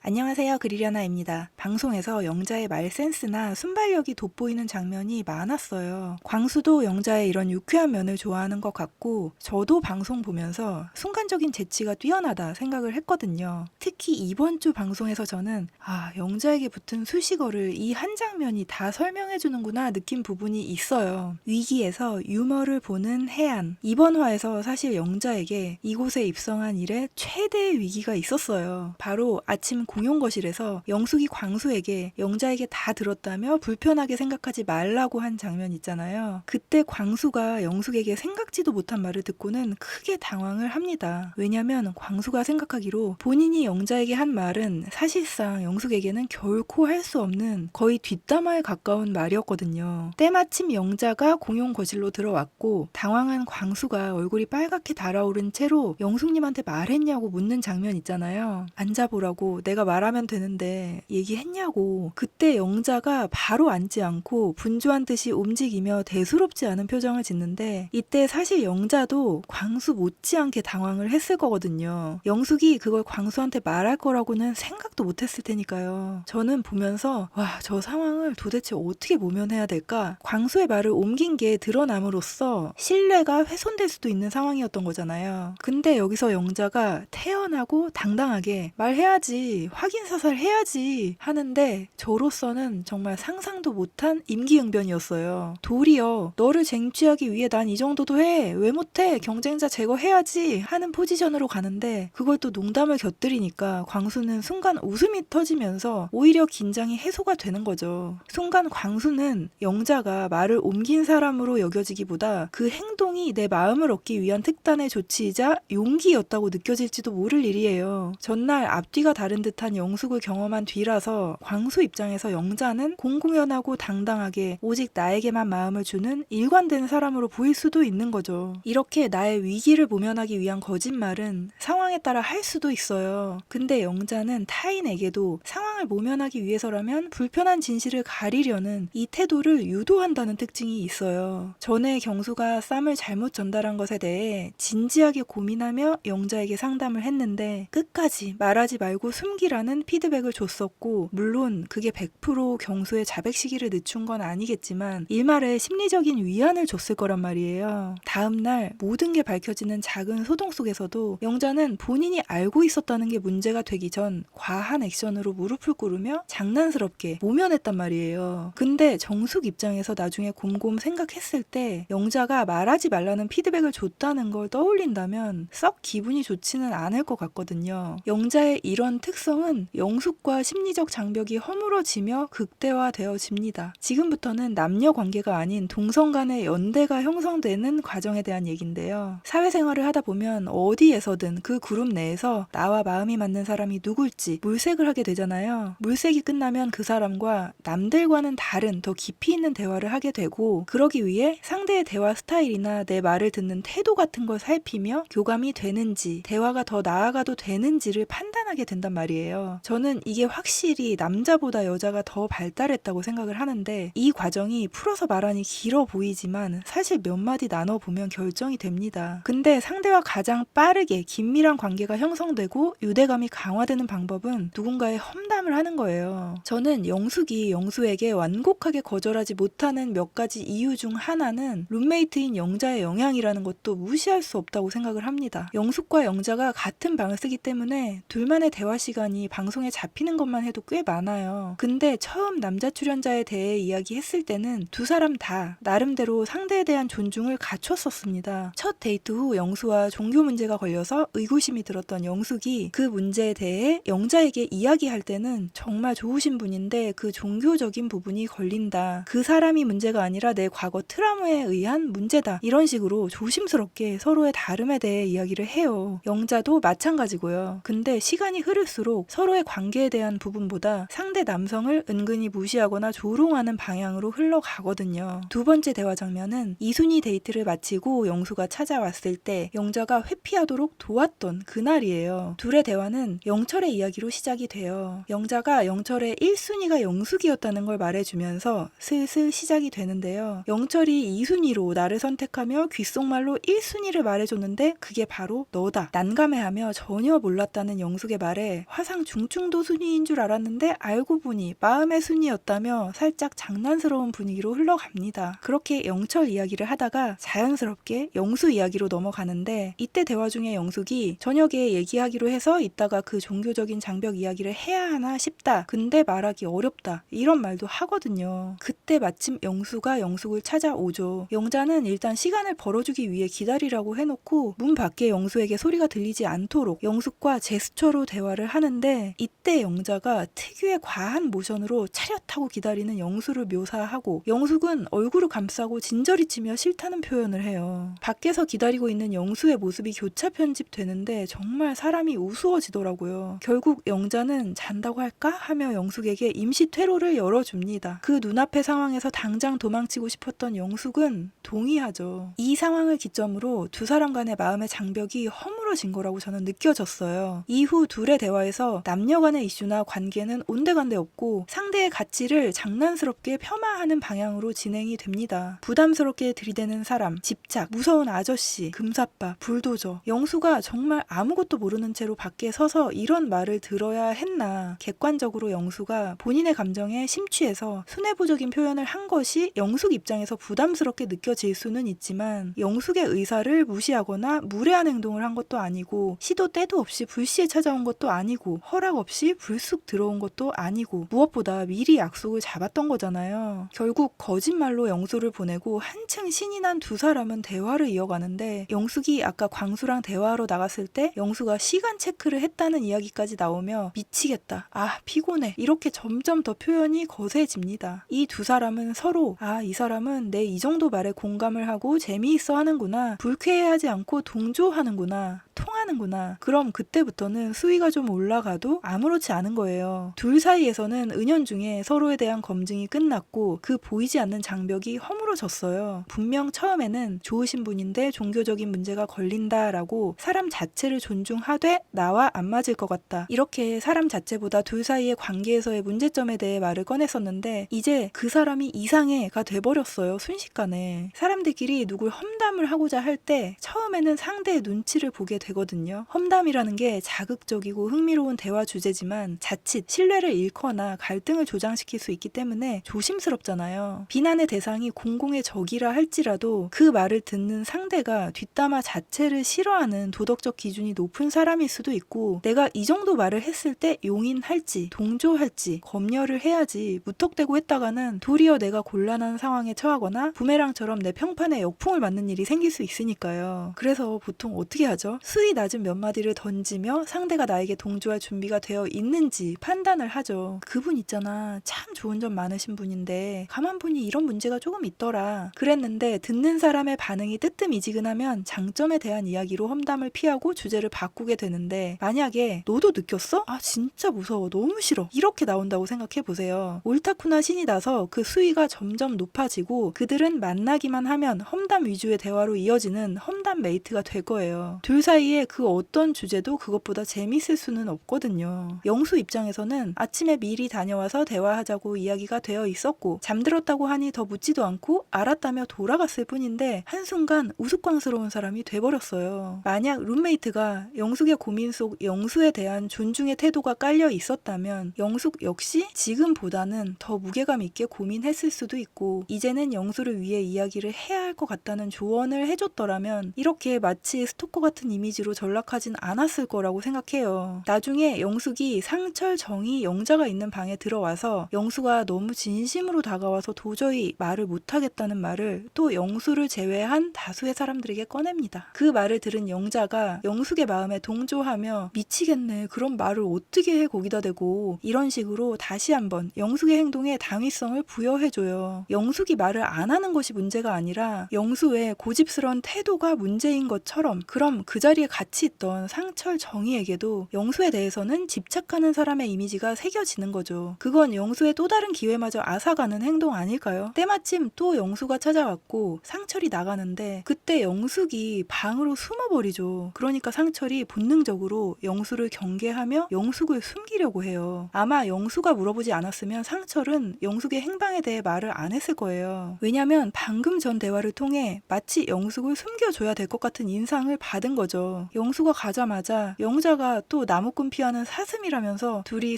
안녕하세요. 그리려나입니다. 방송에서 영자의 말 센스나 순발력이 돋보이는 장면이 많았어요. 광수도 영자의 이런 유쾌한 면을 좋아하는 것 같고 저도 방송 보면서 순간적인 재치가 뛰어나다 생각을 했거든요. 특히 이번 주 방송에서 저는 영자에게 붙은 수식어를 이 한 장면이 다 설명해주는구나 느낀 부분이 있어요. 위기에서 유머를 보는 해안. 이번 화에서 사실 영자에게 이곳에 입성한 이래 최대의 위기가 있었어요. 바로 아침 공용거실에서 영숙이 광수에게 영자에게 다 들었다며 불편하게 생각하지 말라고 한 장면 있잖아요. 그때 광수가 영숙에게 생각지도 못한 말을 듣고는 크게 당황을 합니다. 왜냐면 광수가 생각하기로 본인이 영자에게 한 말은 사실상 영숙에게는 결코 할 수 없는 거의 뒷담화에 가까운 말이었거든요. 때마침 영자가 공용거실로 들어왔고 당황한 광수가 얼굴이 빨갛게 달아오른 채로 영숙님한테 말했냐고 묻는 장면 있잖아요. 앉아보라고 내가 말하면 되는데 얘기했냐고. 그때 영자가 바로 앉지 않고 분주한 듯이 움직이며 대수롭지 않은 표정을 짓는데 이때 사실 영자도 광수 못지않게 당황을 했을 거거든요. 영숙이 그걸 광수한테 말할 거라고는 생각도 못했을 테니까요. 저는 보면서 저 상황을 도대체 어떻게 모면해야 될까? 광수의 말을 옮긴 게 드러남으로써 신뢰가 훼손될 수도 있는 상황이었던 거잖아요. 근데 여기서 영자가 태연하고 당당하게 말해야지, 확인사살 해야지 하는데 저로서는 정말 상상도 못한 임기응변이었어요. 도리어 너를 쟁취하기 위해 난 이 정도도 해. 왜 못해? 경쟁자 제거해야지 하는 포지션으로 가는데 그걸 또 농담을 곁들이니까 광수는 순간 웃음이 터지면서 오히려 긴장이 해소가 되는 거죠. 순간 광수는 영자가 말을 옮긴 사람으로 여겨지기보다 그 행동이 내 마음을 얻기 위한 특단의 조치이자 용기였다고 느껴질지도 모를 일이에요. 전날 앞뒤가 다른 듯한 영숙을 경험한 뒤라서 광수 입장에서 영자는 공공연하고 당당하게 오직 나에게만 마음을 주는 일관된 사람으로 보일 수도 있는 거죠. 이렇게 나의 위기를 모면하기 위한 거짓말은 상황에 따라 할 수도 있어요. 근데 영자는 타인에게도 상황을 모면하기 위해서라면 불편한 진실을 가리려는 이 태도를 유도한다는 특징이 있어요. 전에 경수가 쌈을 잘못 전달한 것에 대해 진지하게 고민하며 영자에게 상담을 했는데 끝까지 말하지 말고 숨기라는 피드백을 줬었고 물론 그게 100% 경수의 자백 시기를 늦춘 건 아니겠지만 일말의 심리적인 위안을 줬을 거란 말이에요. 다음날 모든 게 밝혀지는 작은 소동 속에서도 영자는 본인이 알고 있었다는 게 문제가 되기 전 과한 액션으로 무릎을 꿇으며 장난스럽게 모면했단 말이에요. 근데 정숙 입장에서 나중에 곰곰 생각했을 때 영자가 말하지 말라는 피드백을 줬다는 걸 떠올린다면 썩 기분이 좋지는 않을 것 같거든요. 영자의 이런 특성은 영숙과 심리적 장벽이 허물어지며 극대화되어집니다. 지금부터는 남녀 관계가 아닌 동성 간의 연대가 형성되는 과정에 대한 얘기인데요. 사회생활을 하다 보면 어디에서든 그 그룹 내에서 나와 마음이 맞는 사람이 누굴지 물색을 하게 되잖아요. 물색이 끝나면 그 사람과 남들과는 다른 더 깊이 있는 대화를 하게 되고 그러기 위해 상대의 대화 스타일이나 내 말을 듣는 태도 같은 걸 살피며 교감이 되는지 대화가 더 나아가도 되는지를 판단하게 된단 말이에요. 저는 이게 확실히 남자보다 여자가 더 발달했다고 생각을 하는데 이 과정이 풀어서 말하니 길어 보이지만 사실 몇 마디 나눠보면 결정이 됩니다. 근데 상대와 가장 빠르게 긴밀한 관계가 형성되고 유대감이 강화되는 방법은 누군가의 험담을 하는 거예요. 저는 영숙이 영수에게 완곡하게 거절하지 못하는 몇 가지 이유 중 하나는 룸메이트인 영자의 영향이라는 것도 무시할 수 없다고 생각을 합니다. 영숙과 영자가 같은 방을 쓰기 때문에 둘만의 대화 시간이 방송에 잡히는 것만 해도 꽤 많아요. 근데 처음 남자 출연자에 대해 이야기했을 때는 두 사람 다 나름대로 상대에 대한 존중을 갖췄었습니다. 첫 데이트 후 영수와 종교 문제가 걸려서 의구심이 들었던 영숙이 그 문제에 대해 영자에게 이야기할 때는 정말 좋으신 분인데 그 종교적인 부분이 걸린다. 그 사람이 문제가 아니라 내 과거 트라우마에 의한 문제다. 이런 식으로 조심스럽게 서로의 다름에 대해 이야기를 해요. 영자도 마찬가지고요. 근데 시간이 흐를수록 서로의 관계에 대한 부분보다 상대 남성을 은근히 무시하거나 조롱하는 방향으로 흘러가거든요. 두 번째 대화 장면은 이순이 데이트를 마치고 영수가 찾아왔을 때 영자가 회피하도록 도왔던 그날이에요. 둘의 대화는 영철의 이야기로 시작이 돼요. 영자가 영철의 1순위가 영숙이었다는 걸 말해주면서 슬슬 시작이 되는데요. 영철이 2순위로 나를 선택하며 귓속말로 1순위를 말해줬는데 그게 바로 너다. 난감해하며 전혀 몰랐다는 영숙의 말에 화상 그냥 중증도 순위인 줄 알았는데 알고 보니 마음의 순위였다며 살짝 장난스러운 분위기로 흘러갑니다. 그렇게 영철 이야기를 하다가 자연스럽게 영수 이야기로 넘어가는데, 이때 대화 중에 영숙이 저녁에 얘기하기로 해서 이따가 그 종교적인 장벽 이야기를 해야 하나 싶다. 근데 말하기 어렵다. 이런 말도 하거든요. 그때 마침 영수가 영숙을 찾아오죠. 영자는 일단 시간을 벌어주기 위해 기다리라고 해놓고 문 밖에 영수에게 소리가 들리지 않도록 영숙과 제스처로 대화를 하는데, 이때 영자가 특유의 과한 모션으로 차렷하고 기다리는 영수를 묘사하고 영숙은 얼굴을 감싸고 진저리치며 싫다는 표현을 해요. 밖에서 기다리고 있는 영수의 모습이 교차 편집되는데 정말 사람이 우스워지더라고요. 결국 영자는 잔다고 할까? 하며 영숙에게 임시 퇴로를 열어줍니다. 그 눈앞의 상황에서 당장 도망치고 싶었던 영숙은 동의하죠. 이 상황을 기점으로 두 사람 간의 마음의 장벽이 허물어진 거라고 저는 느껴졌어요. 이후 둘의 대화에서 남녀 간의 이슈나 관계는 온데간데 없고 상대의 가치를 장난스럽게 폄하하는 방향으로 진행이 됩니다. 부담스럽게 들이대는 사람, 집착, 무서운 아저씨, 금사빠, 불도저. 영수가 정말 아무것도 모르는 채로 밖에 서서 이런 말을 들어야 했나. 객관적으로 영수가 본인의 감정에 심취해서 순애보적인 표현을 한 것이 영숙 입장에서 부담스럽게 느껴질 수는 있지만, 영숙의 의사를 무시하거나 무례한 행동을 한 것도 아니고 시도 때도 없이 불시에 찾아온 것도 아니고 허락 없이 불쑥 들어온 것도 아니고, 무엇보다 미리 약속을 잡았던 거잖아요. 결국 거짓말로 영수를 보내고 한층 신이 난 두 사람은 대화를 이어가는데, 영숙이 아까 광수랑 대화하러 나갔을 때 영수가 시간 체크를 했다는 이야기까지 나오며 미치겠다, 아 피곤해, 이렇게 점점 더 표현이 거세집니다. 이 두 사람은 서로 이 사람은 내 이 정도 말에 공감을 하고 재미있어 하는구나, 불쾌해하지 않고 동조하는구나, 통하는구나. 그럼 그때부터는 수위가 좀 올라가도 아무렇지 않은 거예요. 둘 사이에서는 은연중에 서로에 대한 검증이 끝났고 그 보이지 않는 장벽이 허물어졌어요. 분명 처음에는 좋으신 분인데 종교적인 문제가 걸린다라고 사람 자체를 존중하되 나와 안 맞을 것 같다, 이렇게 사람 자체보다 둘 사이의 관계에서의 문제점에 대해 말을 꺼냈었는데, 이제 그 사람이 이상해가 돼버렸어요. 순식간에. 사람들끼리 누굴 험담을 하고자 할 때 처음에는 상대의 눈치를 보게 되거든요. 험담이라는 게 자극적이고 흥미로운 대화 주제지만 자칫 신뢰를 잃거나 갈등을 조장시킬 수 있기 때문에 조심스럽잖아요. 비난의 대상이 공공의 적이라 할지라도 그 말을 듣는 상대가 뒷담화 자체를 싫어하는 도덕적 기준이 높은 사람일 수도 있고, 내가 이 정도 말을 했을 때 용인할지 동조할지 검열을 해야지 무턱대고 했다가는 도리어 내가 곤란한 상황에 처하거나 부메랑처럼 내 평판에 역풍을 맞는 일이 생길 수 있으니까요. 그래서 보통 어떻게 하죠? 수위 낮은 몇 마디를 던지며 상대가 나에게 동조할 준비가 되어 있는지 판단을 하죠. 그분 있잖아, 참 좋은 점 많으신 분인데 가만 보니 이런 문제가 조금 있더라, 그랬는데 듣는 사람의 반응이 뜨뜻미지근하면 장점에 대한 이야기로 험담을 피하고 주제를 바꾸게 되는데, 만약에 너도 느꼈어? 아 진짜 무서워, 너무 싫어, 이렇게 나온다고 생각해보세요. 옳다쿠나 신이 나서 그 수위가 점점 높아지고 그들은 만나기만 하면 험담 위주의 대화로 이어지는 험담 메이트가 될 거예요. 둘 사이에 그 어떤 주제도 그것보다 재밌을 수는 없거든요. 영수 입장에서는 아침에 미리 다녀와서 대화하자고 이야기가 되어 있었고 잠들었다고 하니 더 묻지도 않고 알았다며 돌아갔을 뿐인데 한순간 우스꽝스러운 사람이 돼버렸어요. 만약 룸메이트가 영숙의 고민 속 영수에 대한 존중의 태도가 깔려 있었다면 영숙 역시 지금보다는 더 무게감 있게 고민했을 수도 있고, 이제는 영수를 위해 이야기를 해야 할 것 같다는 조언을 해줬더라면 이렇게 마치 스토커 같은 이미지로 전락하진 않았을 거라고 생각해요. 나중에 영숙이 상철, 정희, 영자가 있는 방에 들어와서 영수가 너무 진심으로 다가와서 도저히 말을 못하겠다는 말을 또 영수를 제외한 다수의 사람들에게 꺼냅니다. 그 말을 들은 영자가 영숙의 마음에 동조하며 미치겠네, 그런 말을 어떻게 해 거기다 대고, 이런 식으로 다시 한번 영숙의 행동에 당위성을 부여해줘요. 영숙이 말을 안 하는 것이 문제가 아니라 영수의 고집스러운 태도가 문제인 것처럼, 그럼 그 자리에 같이 있던 상철, 정희에게도 영수에 대해서는 집착하는 사람의 이미지가 새겨지는 거죠. 그건 영수의 또 다른 기회마저 앗아가는 행동 아닐까요? 때마침 또 영수가 찾아왔고 상철이 나가는데 그때 영숙이 방으로 숨어버리죠. 그러니까 상철이 본능적으로 영수를 경계하며 영숙을 숨기려고 해요. 아마 영수가 물어보지 않았으면 상철은 영숙의 행방에 대해 말을 안 했을 거예요. 왜냐면 방금 전 대화를 통해 마치 영숙을 숨겨줘야 될 것 같은 인상을 받은 거죠. 웃어요. 영수가 가자마자 영자가 또 나무꾼 피하는 사슴이라면서 둘이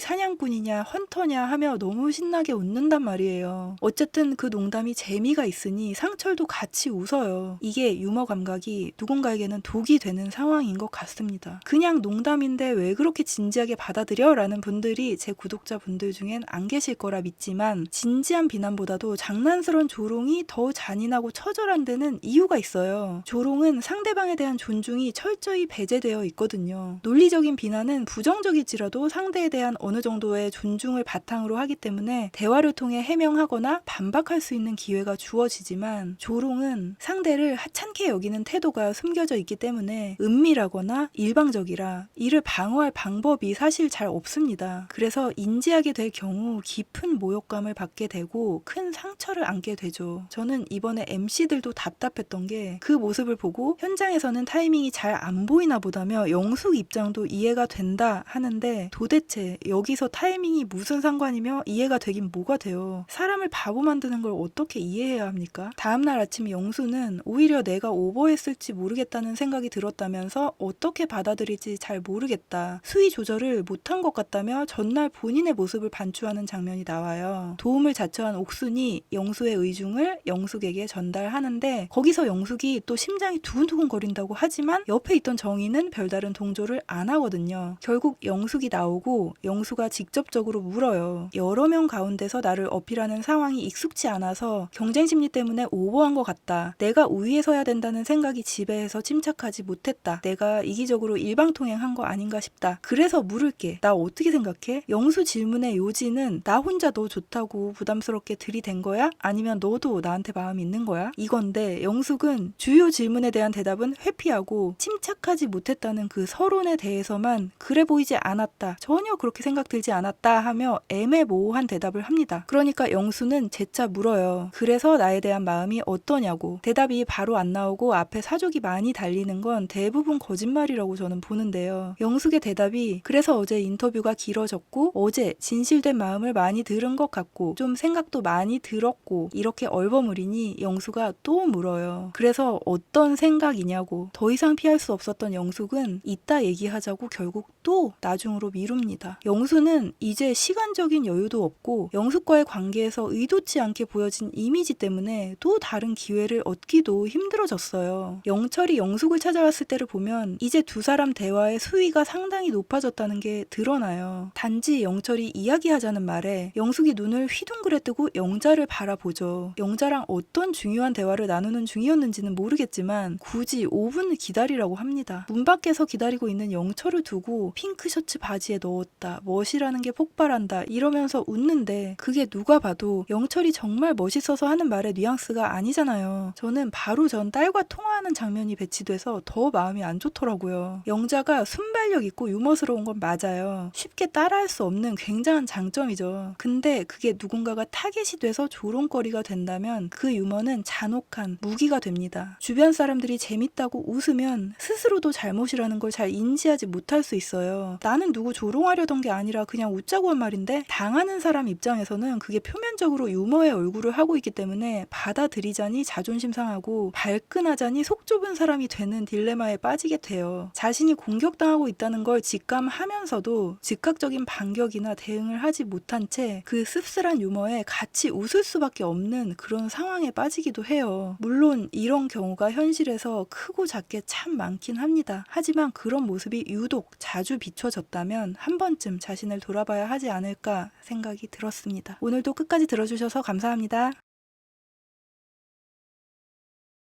사냥꾼이냐 헌터냐 하며 너무 신나게 웃는단 말이에요. 어쨌든 그 농담이 재미가 있으니 상철도 같이 웃어요. 이게 유머 감각이 누군가에게는 독이 되는 상황인 것 같습니다. 그냥 농담인데 왜 그렇게 진지하게 받아들여? 라는 분들이 제 구독자분들 중엔 안 계실 거라 믿지만 진지한 비난보다도 장난스러운 조롱이 더 잔인하고 처절한 데는 이유가 있어요. 조롱은 상대방에 대한 존중이 철저히 배제되어 있거든요. 논리적인 비난은 부정적일지라도 상대에 대한 어느 정도의 존중을 바탕으로 하기 때문에 대화를 통해 해명하거나 반박할 수 있는 기회가 주어지지만 조롱은 상대를 하찮게 여기는 태도가 숨겨져 있기 때문에 은밀하거나 일방적이라 이를 방어할 방법이 사실 잘 없습니다. 그래서 인지하게 될 경우 깊은 모욕감을 받게 되고 큰 상처를 안게 되죠. 저는 이번에 MC들도 답답했던 게 그 모습을 보고 현장에서는 타이밍이 잘 안 보이나 보다며 영숙 입장도 이해가 된다 하는데 도대체 여기서 타이밍이 무슨 상관이며 이해가 되긴 뭐가 돼요. 사람을 바보 만드는 걸 어떻게 이해해야 합니까? 다음날 아침 영수는 오히려 내가 오버했을지 모르겠다는 생각이 들었다면서 어떻게 받아들일지 잘 모르겠다. 수위 조절을 못한 것 같다며 전날 본인의 모습을 반추하는 장면이 나와요. 도움을 자처한 옥순이 영수의 의중을 영숙에게 전달하는데 거기서 영숙이 또 심장이 두근두근 거린다고 하지만 옆에 있던 정희는 별다른 동조를 안 하거든요. 결국 영숙이 나오고 영수가 직접적으로 물어요. 여러 명 가운데서 나를 어필하는 상황이 익숙치 않아서 경쟁 심리 때문에 오버한 것 같다. 내가 우위에 서야 된다는 생각이 지배해서 침착하지 못했다. 내가 이기적으로 일방통행한 거 아닌가 싶다. 그래서 물을게. 나 어떻게 생각해? 영수 질문의 요지는 나 혼자 너 좋다고 부담스럽게 들이댄 거야? 아니면 너도 나한테 마음이 있는 거야? 이건데 영숙은 주요 질문에 대한 대답은 회피하고 침착하지 못했다는 그 서론에 대해서만 그래 보이지 않았다. 전혀 그렇게 생각들지 않았다 하며 애매모호한 대답을 합니다. 그러니까 영수는 재차 물어요. 그래서 나에 대한 마음이 어떠냐고. 대답이 바로 안 나오고 앞에 사족이 많이 달리는 건 대부분 거짓말이라고 저는 보는데요. 영숙의 대답이 그래서 어제 인터뷰가 길어졌고 어제 진실된 마음을 많이 들은 것 같고 좀 생각도 많이 들었고 이렇게 얼버무리니 영수가 또 물어요. 그래서 어떤 생각이냐고. 더 이상 피할 수 없었던 영숙은 이따 얘기하자고 결국 또 나중으로 미룹니다. 영수는 이제 시간적인 여유도 없고 영숙과의 관계에서 의도치 않게 보여진 이미지 때문에 또 다른 기회를 얻기도 힘들어졌어요. 영철이 영숙을 찾아왔을 때를 보면 이제 두 사람 대화의 수위가 상당히 높아졌다는 게 드러나요. 단지 영철이 이야기하자는 말에 영숙이 눈을 휘둥그레 뜨고 영자를 바라보죠. 영자랑 어떤 중요한 대화를 나누는 중이었는지는 모르겠지만 굳이 5분을 기다리라고 합니다. 문 밖에서 기다리고 있는 영철을 두고 핑크 셔츠 바지에 넣었다. 멋이라는 게 폭발한다. 이러면서 웃는데 그게 누가 봐도 영철이 정말 멋있어서 하는 말의 뉘앙스가 아니잖아요. 저는 바로 전 딸과 통화하는 장면이 배치돼서 더 마음이 안 좋더라고요. 영자가 순발력 있고 유머스러운 건 맞아요. 쉽게 따라할 수 없는 굉장한 장점이죠. 근데 그게 누군가가 타겟이 돼서 조롱거리가 된다면 그 유머는 잔혹한 무기가 됩니다. 주변 사람들이 재밌다고 웃으면 스스로도 잘못이라는 걸 잘 인지하지 못할 수 있어요. 나는 누구 조롱하려던 게 아니라 그냥 웃자고 한 말인데 당하는 사람 입장에서는 그게 표면적으로 유머의 얼굴을 하고 있기 때문에 받아들이자니 자존심 상하고 발끈하자니 속 좁은 사람이 되는 딜레마에 빠지게 돼요. 자신이 공격당하고 있다는 걸 직감하면서도 즉각적인 반격이나 대응을 하지 못한 채 그 씁쓸한 유머에 같이 웃을 수밖에 없는 그런 상황에 빠지기도 해요. 물론 이런 경우가 현실에서 크고 작게 참 많긴 합니다. 하지만 그런 모습이 유독 자주 비춰졌다면 한 번쯤 자신을 돌아봐야 하지 않을까 생각이 들었습니다. 오늘도 끝까지 들어주셔서 감사합니다.